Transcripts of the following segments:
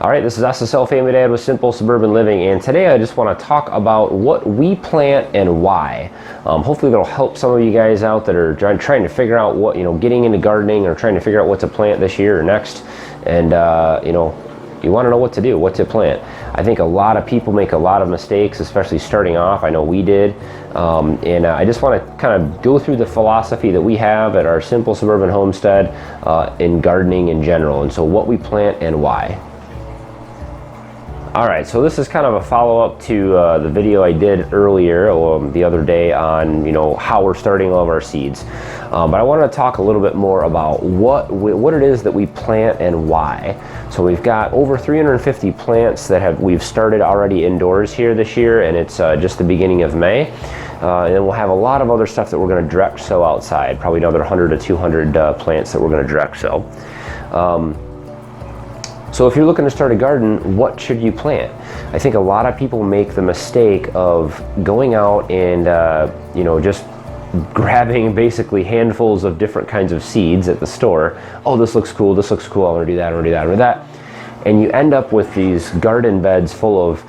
All right, this is SSL Family Dad with Simple Suburban Living, and today I just want to talk about what we plant and why. Hopefully that'll help some of you guys out that are trying to figure out what, getting into gardening or trying to figure out what to plant this year or next, and you want to know what to do, what to plant. I think a lot of people make a lot of mistakes, especially starting off. I know we did, and I just want to kind of go through the philosophy that we have at our Simple Suburban Homestead in gardening in general, and so what we plant and why. All right, so this is kind of a follow-up to the video I did earlier the other day on how we're starting all of our seeds. But I wanted to talk a little bit more about what it is that we plant and why. So we've got over 350 plants that we've started already indoors here this year, and it's just the beginning of May. And then we'll have a lot of other stuff that we're going to direct sow outside, probably another 100 to 200 plants that we're going to direct sow. So if you're looking to start a garden, what should you plant? I think a lot of people make the mistake of going out and just grabbing basically handfuls of different kinds of seeds at the store. Oh, this looks cool, I want to do that, I want to do that, I want to do that. And you end up with these garden beds full of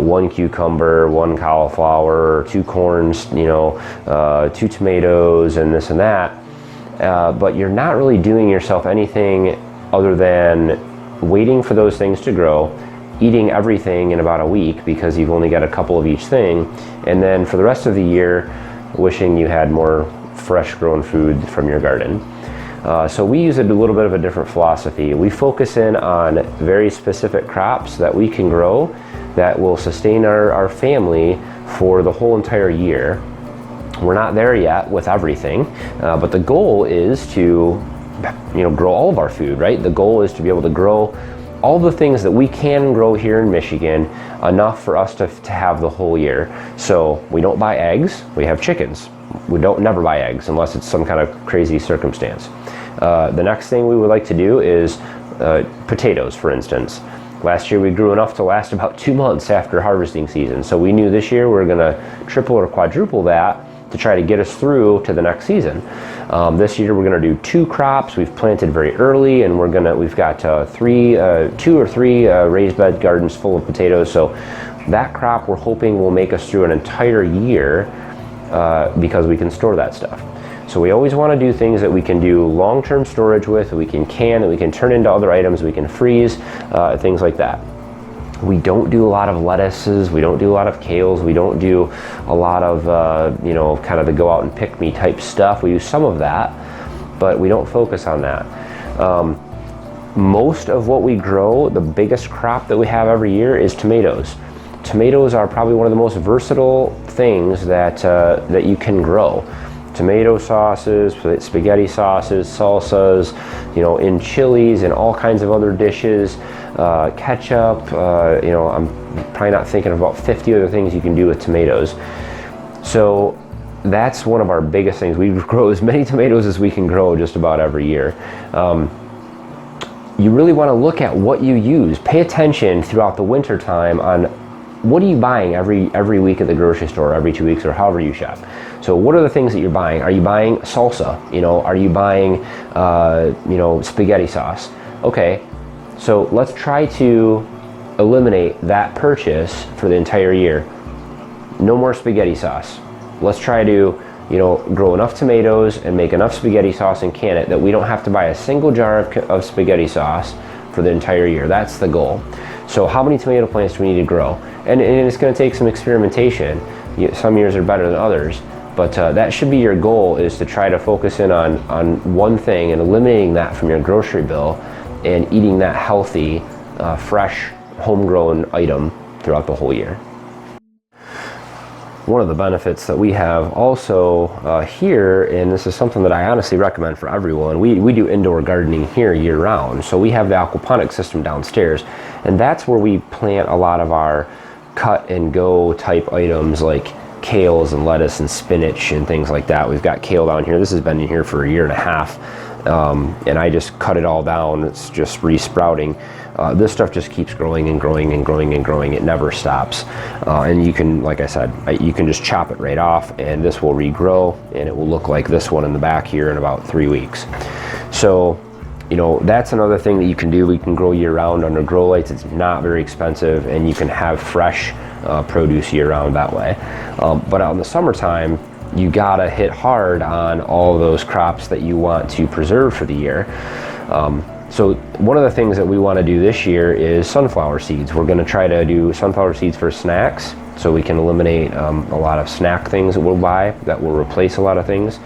one cucumber, one cauliflower, two corns, two tomatoes, and this and that. But you're not really doing yourself anything other than waiting for those things to grow, eating everything in about a week because you've only got a couple of each thing, and then for the rest of the year wishing you had more fresh grown food from your garden. So we use a little bit of a different philosophy. We focus in on very specific crops that we can grow that will sustain our family for the whole entire year. We're not there yet with everything, but the goal is to grow all of our food, right? The goal is to be able to grow all the things that we can grow here in Michigan enough for us to have the whole year. So we don't buy eggs, we have chickens. We don't never buy eggs unless it's some kind of crazy circumstance. The next thing we would like to do is potatoes, for instance. Last year we grew enough to last about 2 months after harvesting season. So we knew this year we're gonna triple or quadruple that to try to get us through to the next season. This year we're going to do 2 crops. We've planted very early, and we've got 2 or 3 raised bed gardens full of potatoes. So that crop we're hoping will make us through an entire year because we can store that stuff. So we always want to do things that we can do long-term storage with, that we can that we can turn into other items, we can freeze, things like that. We don't do a lot of lettuces, we don't do a lot of kales, we don't do a lot of, kind of the go out and pick me type stuff. We use some of that, but we don't focus on that. Most of what we grow, the biggest crop that we have every year is tomatoes. Tomatoes are probably one of the most versatile things that you can grow. Tomato sauces, spaghetti sauces, salsas, in chilies and all kinds of other dishes, ketchup, I'm probably not thinking of about 50 other things you can do with tomatoes. So that's one of our biggest things. We grow as many tomatoes as we can grow just about every year. You really want to look at what you use. Pay attention throughout the winter time on what are you buying every week at the grocery store, every 2 weeks, or however you shop. So what are the things that you're buying? Are you buying salsa? Are you buying spaghetti sauce? Okay, so let's try to eliminate that purchase for the entire year. No more spaghetti sauce. Let's try to grow enough tomatoes and make enough spaghetti sauce and can it that we don't have to buy a single jar of spaghetti sauce for the entire year. That's the goal. So how many tomato plants do we need to grow? And it's going to take some experimentation. Some years are better than others, but that should be your goal, is to try to focus in on one thing and eliminating that from your grocery bill and eating that healthy, fresh, homegrown item throughout the whole year. One of the benefits that we have also here, and this is something that I honestly recommend for everyone, we do indoor gardening here year round. So we have the aquaponics system downstairs, and that's where we plant a lot of our cut and go type items like kales and lettuce and spinach and things like that. We've got kale down here. This has been in here for 1.5 years, and I just cut it all down. It's just re-sprouting. This stuff just keeps growing and growing and growing and growing. It never stops. And you can, like I said, you can just chop it right off, and this will regrow, and it will look like this one in the back here in about 3 weeks. So that's another thing that you can do. We can grow year round under grow lights. It's not very expensive, and you can have fresh produce year round that way. But out in the summertime, you gotta hit hard on all those crops that you want to preserve for the year. So one of the things that we want to do this year is sunflower seeds. We're going to try to do sunflower seeds for snacks, so we can eliminate a lot of snack things that we'll buy that will replace a lot of things.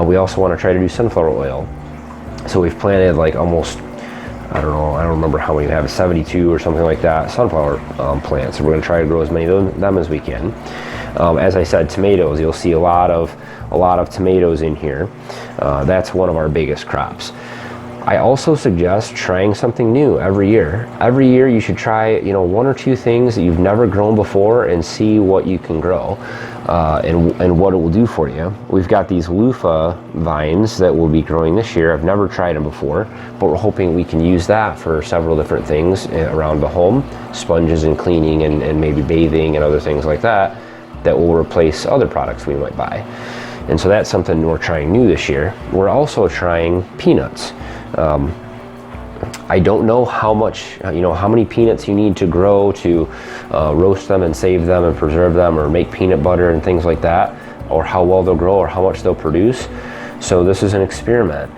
We also want to try to do sunflower oil. So we've planted like almost, I don't remember how many we have, 72 or something like that, sunflower plants. So we're going to try to grow as many of them as we can. As I said, tomatoes, you'll see a lot of tomatoes in here. That's one of our biggest crops. I also suggest trying something new every year. Every year you should try, one or two things that you've never grown before and see what you can grow and what it will do for you. We've got these loofah vines that we'll be growing this year. I've never tried them before, but we're hoping we can use that for several different things around the home, sponges and cleaning and maybe bathing and other things like that will replace other products we might buy. And so that's something we're trying new this year. We're also trying peanuts. I don't know how many peanuts you need to grow to roast them and save them and preserve them or make peanut butter and things like that, or how well they'll grow or how much they'll produce. So this is an experiment.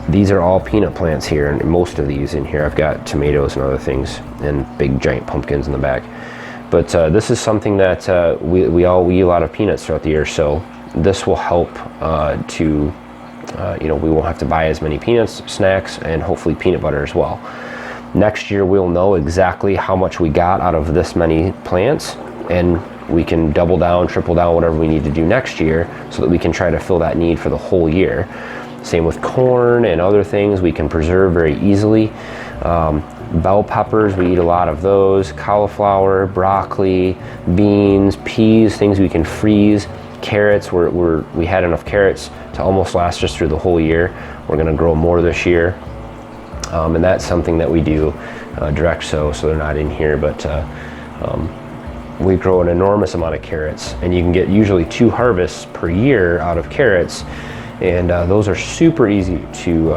These are all peanut plants here, and most of these in here, I've got tomatoes and other things and big giant pumpkins in the back. But this is something that we eat a lot of peanuts throughout the year, so this will help we won't have to buy as many peanuts, snacks, and hopefully peanut butter as well. Next year we'll know exactly how much we got out of this many plants, and we can double down, triple down, whatever we need to do next year so that we can try to fill that need for the whole year. Same with corn and other things we can preserve very easily. Bell peppers, we eat a lot of those. Cauliflower, broccoli, beans, peas, things we can freeze. Carrots, we had enough carrots to almost last us through the whole year. We're going to grow more this year, and that's something that we do direct sow, so they're not in here, but we grow an enormous amount of carrots, and you can get usually 2 harvests per year out of carrots, and those are super easy to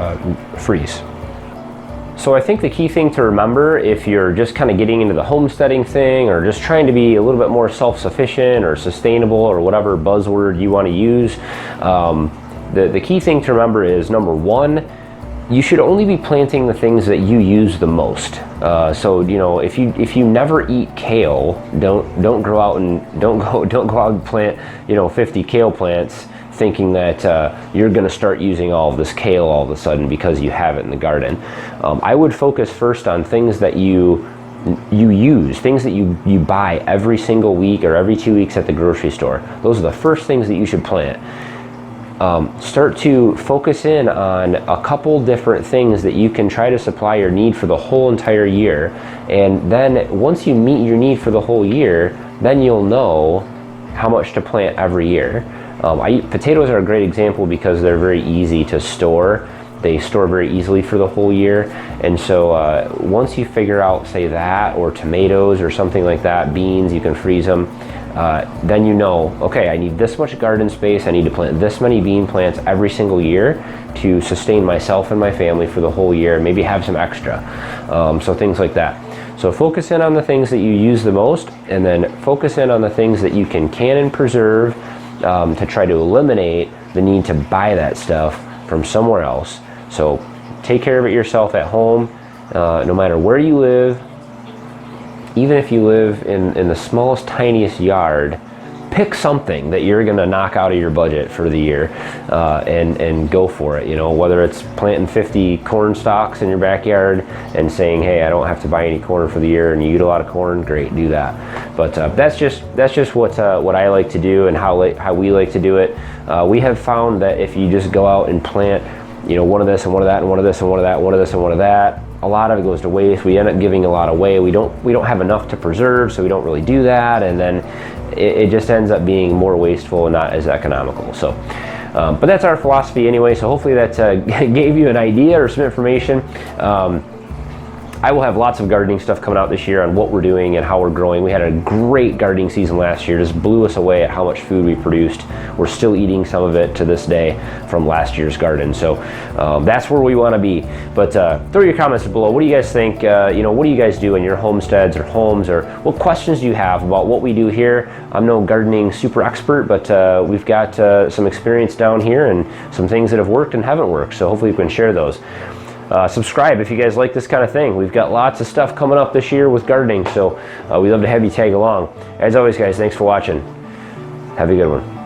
freeze. So I think the key thing to remember if you're just kind of getting into the homesteading thing or just trying to be a little bit more self-sufficient or sustainable or whatever buzzword you want to use, the key thing to remember is, number one, you should only be planting the things that you use the most. So if you never eat kale, don't go out and plant 50 kale plants thinking that you're going to start using all of this kale all of a sudden because you have it in the garden. I would focus first on things that you use, things that you buy every single week or every 2 weeks at the grocery store. Those are the first things that you should plant. Start to focus in on a couple different things that you can try to supply your need for the whole entire year, and then once you meet your need for the whole year, then you'll know how much to plant every year. Potatoes are a great example because they're very easy to store. They store very easily for the whole year, and so once you figure out, say that, or tomatoes or something like that, beans, you can freeze them, then you know, okay, I need this much garden space, I need to plant this many bean plants every single year to sustain myself and my family for the whole year, and maybe have some extra, so things like that. So focus in on the things that you use the most, and then focus in on the things that you can and preserve, to try to eliminate the need to buy that stuff from somewhere else. So take care of it yourself at home, no matter where you live. Even if you live in the smallest, tiniest yard, pick something that you're going to knock out of your budget for the year, and go for it. Whether it's planting 50 corn stalks in your backyard and saying, hey, I don't have to buy any corn for the year, and you eat a lot of corn, great, do that. But that's just what I like to do and how we like to do it. We have found that if you just go out and plant, one of this and one of that and one of this and one of that, one of this and one of that, a lot of it goes to waste. We end up giving a lot away. We don't have enough to preserve, so we don't really do that, and then it just ends up being more wasteful and not as economical. So, but that's our philosophy anyway. So hopefully that gave you an idea or some information. I will have lots of gardening stuff coming out this year on what we're doing and how we're growing. We had a great gardening season last year, just blew us away at how much food we produced. We're still eating some of it to this day from last year's garden. So that's where we want to be. But throw your comments below. What do you guys think? What do you guys do in your homesteads or homes, or what questions do you have about what we do here? I'm no gardening super expert, but we've got some experience down here and some things that have worked and haven't worked. So hopefully we can share those. Subscribe if you guys like this kind of thing. We've got lots of stuff coming up this year with gardening, so we'd love to have you tag along. As always, guys, thanks for watching. Have a good one.